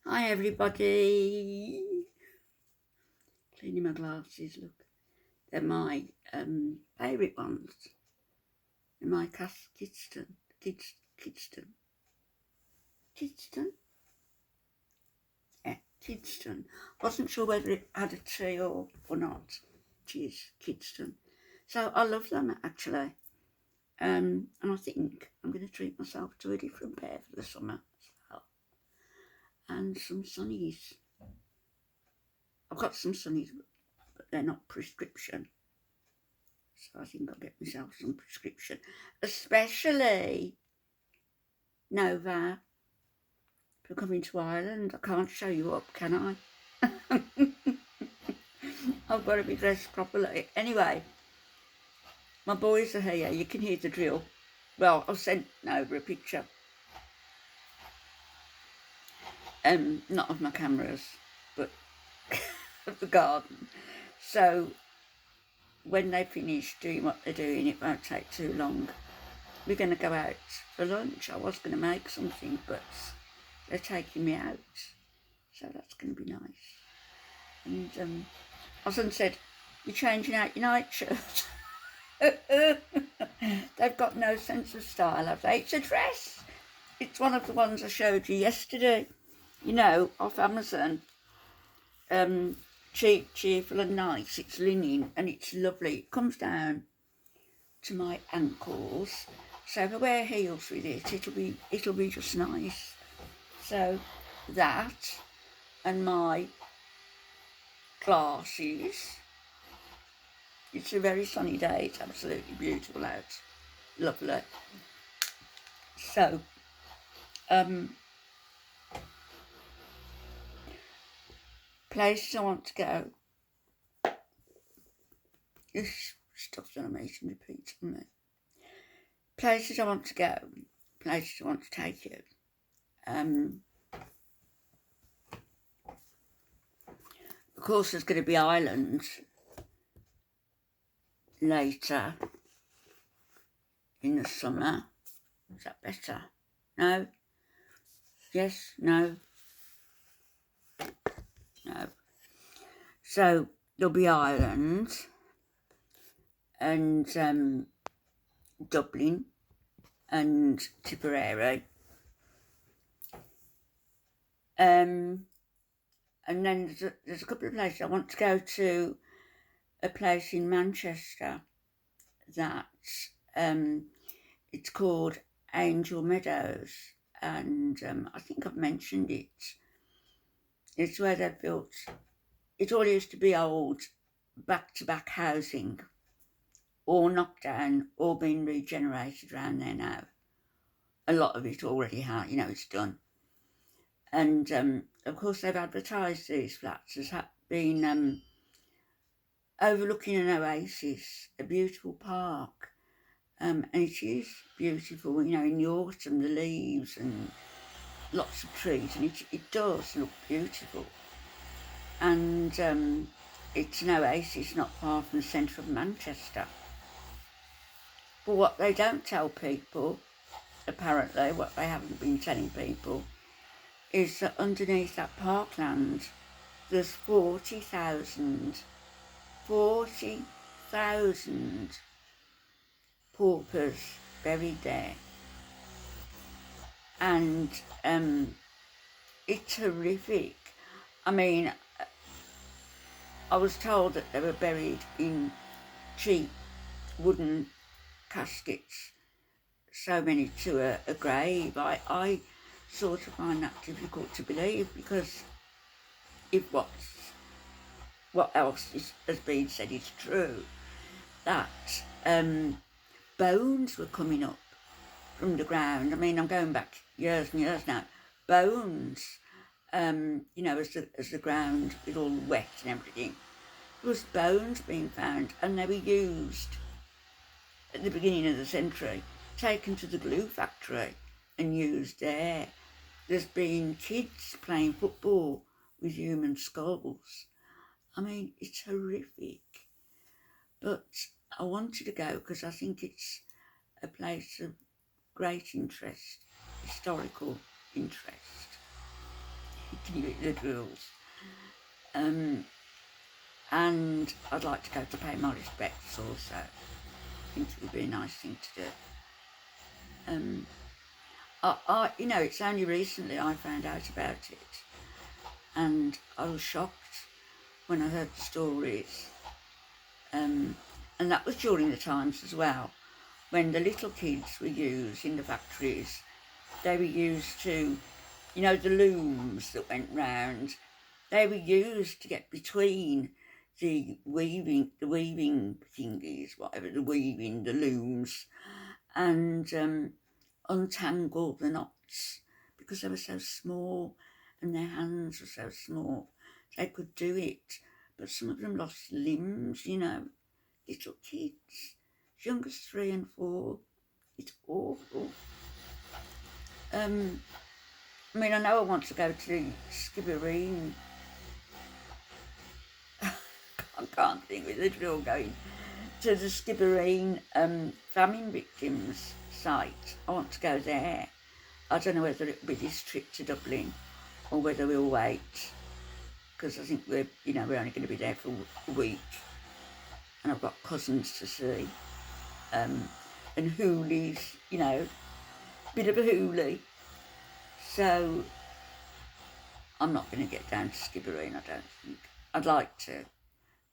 Hi everybody. Cleaning my glasses, look. They're my favourite ones. They're my Kidston. Kidston? Yeah, Kidston. Wasn't sure whether it had a T or not. Cheers, Kidston. So I love them actually. And I think I'm going to treat myself to a different pair for the summer as well. And some sunnies. I've got some sunnies, but they're not prescription. So I think I'll get myself some prescription. Especially Nova for coming to Ireland. I can't show you up, can I? I've got to be dressed properly. Anyway, my boys are here. You can hear the drill. Well, I've sent Nova a picture. Not of my cameras, but of the garden. So when they finish doing what they're doing, it won't take too long. We're going to go out for lunch. I was going to make something, but they're taking me out, so that's going to be nice. And my son said, "You're changing out your nightshirt." They've got no sense of style, have they? It's a dress. It's one of the ones I showed you yesterday, you know, off Amazon. Cheap, cheerful and nice. It's linen and it's lovely. It comes down to my ankles, so if I wear heels with it, it'll be just nice. So that and my glasses. It's a very sunny day. It's absolutely beautiful out. Lovely. So places I want to go. This stuff that I'm eating repeats on me. Places I want to go. Places I want to take you. Of course, there's going to be Ireland later in the summer. Is that better? No? Yes? No? No. So there'll be Ireland and Dublin and Tipperary. And then there's a couple of places. I want to go to a place in Manchester that it's called Angel Meadows, and I think I've mentioned it. It's where they've built, it all used to be old back-to-back housing, all knocked down, all been regenerated around there now. A lot of it already has, you know, it's done. And of course they've advertised these flats as being overlooking an oasis, a beautiful park. And it is beautiful, you know, in the autumn, the leaves and lots of trees, and it does look beautiful. And it's an oasis not far from the centre of Manchester. But what they don't tell people, apparently, what they haven't been telling people, is that underneath that parkland there's 40,000 paupers buried there. And it's horrific. I mean, I was told that they were buried in cheap wooden caskets, so many to a grave. I sort of find that difficult to believe, because if what else has been said is true, that bones were coming up from the ground. I mean, I'm going back years and years now. Bones, you know, as the ground was all wet and everything, there was bones being found, and they were used at the beginning of the century, taken to the glue factory and used there. There's been kids playing football with human skulls. I mean, it's horrific. But I wanted to go because I think it's a place of great interest, historical interest. the drills. And I'd like to go to pay my respects also. I think it would be a nice thing to do. You know, it's only recently I found out about it, and I was shocked when I heard the stories. And that was during the times as well when the little kids were used in the factories. They were used to, you know, the looms that went round. They were used to get between the weaving thingies, whatever, the looms, and untangle the knots because they were so small and their hands were so small. They could do it, but some of them lost limbs, you know, little kids, as young as 3 and 4. It's awful. I mean, I know I want to go to the Skibbereen. I can't think with the drill going to the Skibbereen famine victims site. I want to go there. I don't know whether it'll be this trip to Dublin or whether we'll wait, because I think we're only going to be there for a week, and I've got cousins to see, and hoolies, you know, bit of a hoolie. So I'm not going to get down to Skibbereen, I don't think. I'd like to,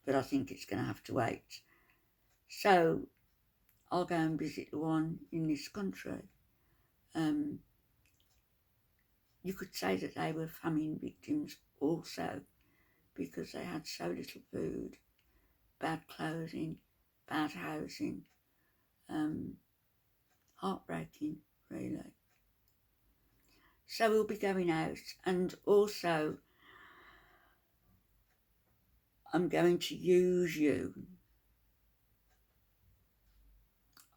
but I think it's going to have to wait. So I'll go and visit the one in this country. You could say that they were famine victims also, because they had so little food, bad clothing, bad housing. Heartbreaking, really. So we'll be going out, and also I'm going to use you.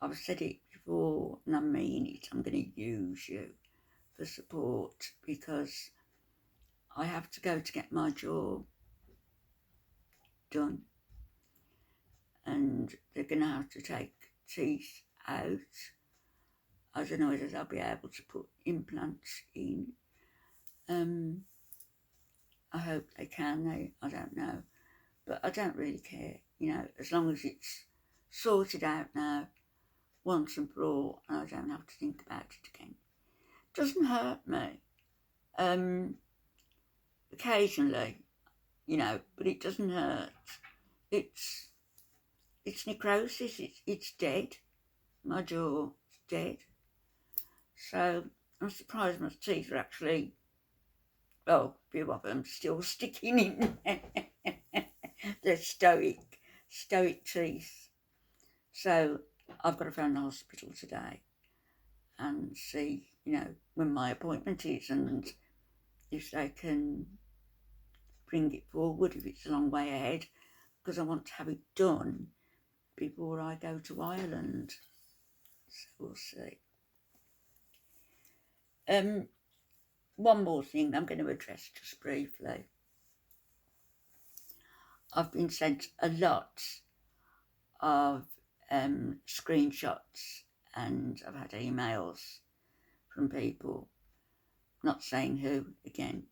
I've said it before and I mean it. I'm going to use you for support, because I have to go to get my jaw done, and they're going to have to take teeth out. I don't know whether they'll be able to put implants in. I hope they can. I don't know, but I don't really care, you know, as long as it's sorted out now once and for all, and I don't have to think about it again. It doesn't hurt me. Occasionally, you know, but it doesn't hurt. It's necrosis. It's dead. My jaw's dead. So I'm surprised my teeth are actually, well, a few of them still sticking in. They're stoic teeth. So I've got to phone the hospital today and see, you know, when my appointment is, and if they can bring it forward, if it's a long way ahead, because I want to have it done before I go to Ireland. So we'll see. One more thing I'm going to address just briefly. I've been sent a lot of screenshots, and I've had emails from people, not saying who again,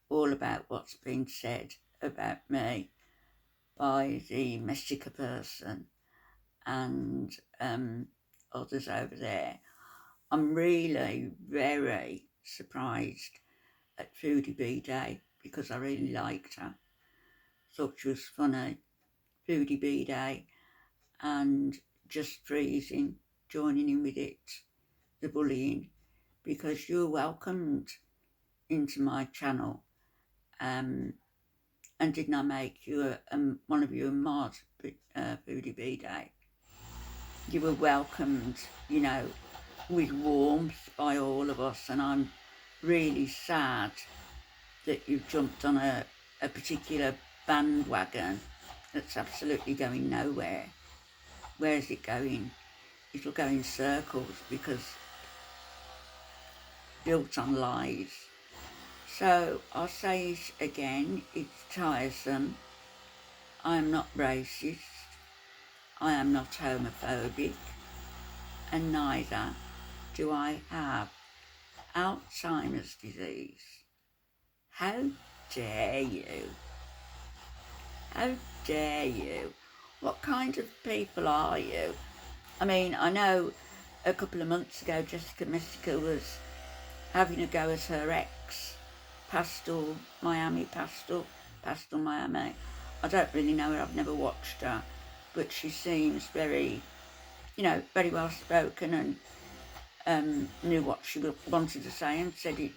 all about what's been said about me by the Messica person and others over there. I'm really very surprised at Foodie B-Day, because I really liked her. Thought she was funny. Foodie B-Day and Just Freezing, joining in with it, the bullying, because you're welcomed into my channel. And didn't I make you one of you a mod, Foodie B-Day? You were welcomed, you know, with warmth by all of us, and I'm really sad that you've jumped on a particular bandwagon that's absolutely going nowhere. Where's it going? It'll go in circles, because built on lies. So I'll say it again, it's tiresome. I am not racist, I am not homophobic, and neither do I have Alzheimer's disease. How dare you? How dare you? What kind of people are you? I mean, I know a couple of months ago Messica was having a go at her ex, Pastel Miami. I don't really know her, I've never watched her, but she seems very, very well spoken and knew what she wanted to say and said it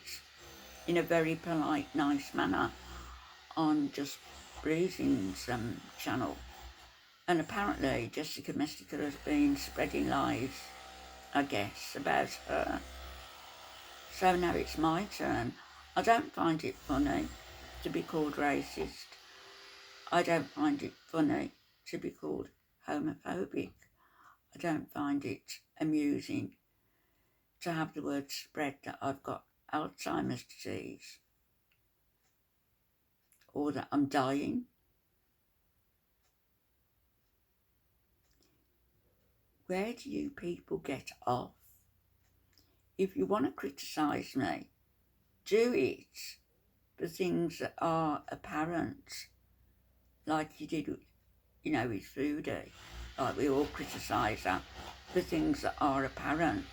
in a very polite, nice manner on Just Breathing's channel. And apparently Jessica Messica has been spreading lies, I guess, about her. So now it's my turn. I don't find it funny to be called racist. I don't find it funny to be called homophobic. I don't find it amusing to have the word spread that I've got Alzheimer's disease or that I'm dying. Where do you people get off? If you want to criticise me, do it for things that are apparent, like you did, with Foodie. Like we all criticise her for things that are apparent.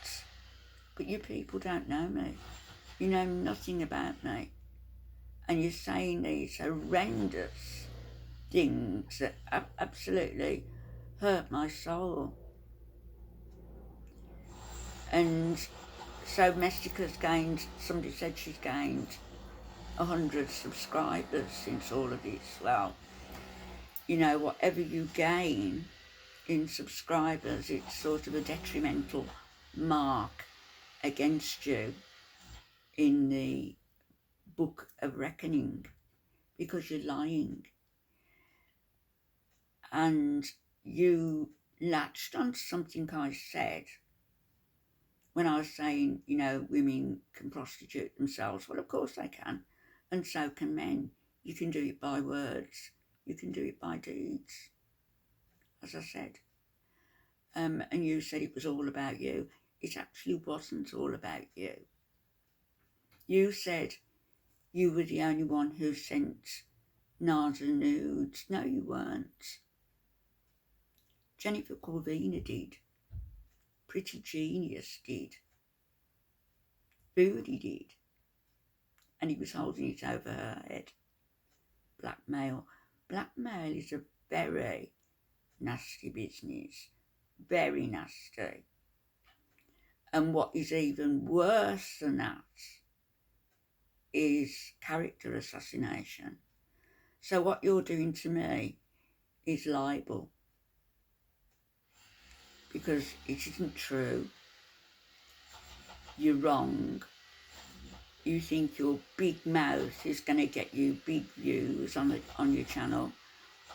But you people don't know me. You know nothing about me. And you're saying these horrendous things that absolutely hurt my soul. And so Messica's gained, somebody said she's gained 100 subscribers since all of this. Well, whatever you gain in subscribers, it's sort of a detrimental mark against you in the book of reckoning because you're lying. And you latched on something I said when I was saying, women can prostitute themselves. Well, of course they can, and so can men. You can do it by words, you can do it by deeds, as I said. And you said it was all about you. It actually wasn't all about you. You said you were the only one who sent Nada nudes. No, you weren't. Jennifer Corvina did. Pretty Genius did. Foodie did. And he was holding it over her head. Blackmail. Blackmail is a very nasty business. Very nasty. And what is even worse than that is character assassination. So what you're doing to me is libel. Because it isn't true. You're wrong. You think your big mouth is going to get you big views on your channel.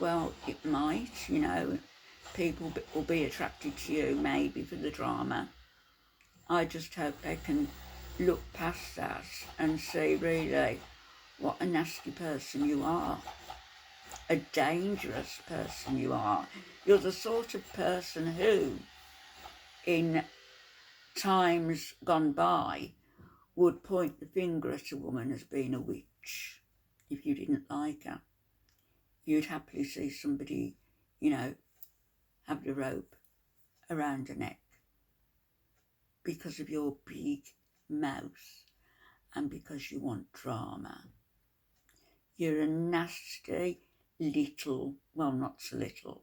Well, it might, People will be attracted to you maybe for the drama. I just hope they can look past that and see really what a nasty person you are. A dangerous person you are. You're the sort of person who, in times gone by, would point the finger at a woman as being a witch if you didn't like her. You'd happily see somebody, have the rope around her neck because of your big mouth and because you want drama. You're a nasty little, well, not so little,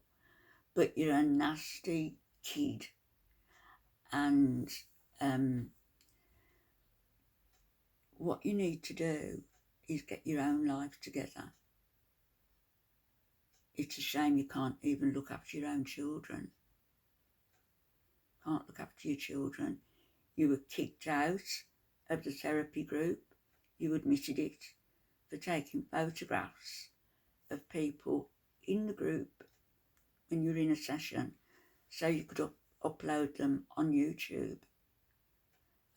but you're a nasty kid. And what you need to do is get your own life together. It's a shame you can't even look after your own children. Can't look after your children. You were kicked out of the therapy group. You admitted it for taking photographs of people in the group when you were in a session so you could upload them on YouTube.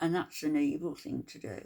And that's an evil thing to do.